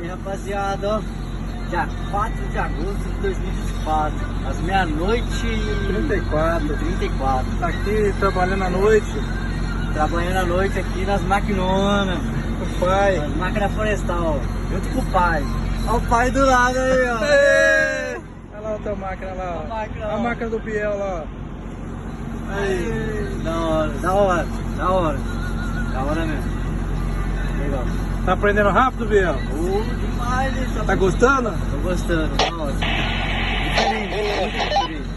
aí, rapaziada, ó. Dia 4 de agosto de 2024, às meia-noite e 34. Tá aqui trabalhando à noite. Trabalhando à noite aqui nas maquinonas. Com o pai. Nas máquinas florestal, junto com o pai. Olha o pai do lado aí, ó. Ei! Olha lá a tua máquina lá. A máquina, A ó. máquina do Biel lá. Aí. Da hora mesmo. Legal. Tá aprendendo rápido, Biel? Demais, hein? Tá gostando? Tô gostando, da hora. Diferente, muito diferente.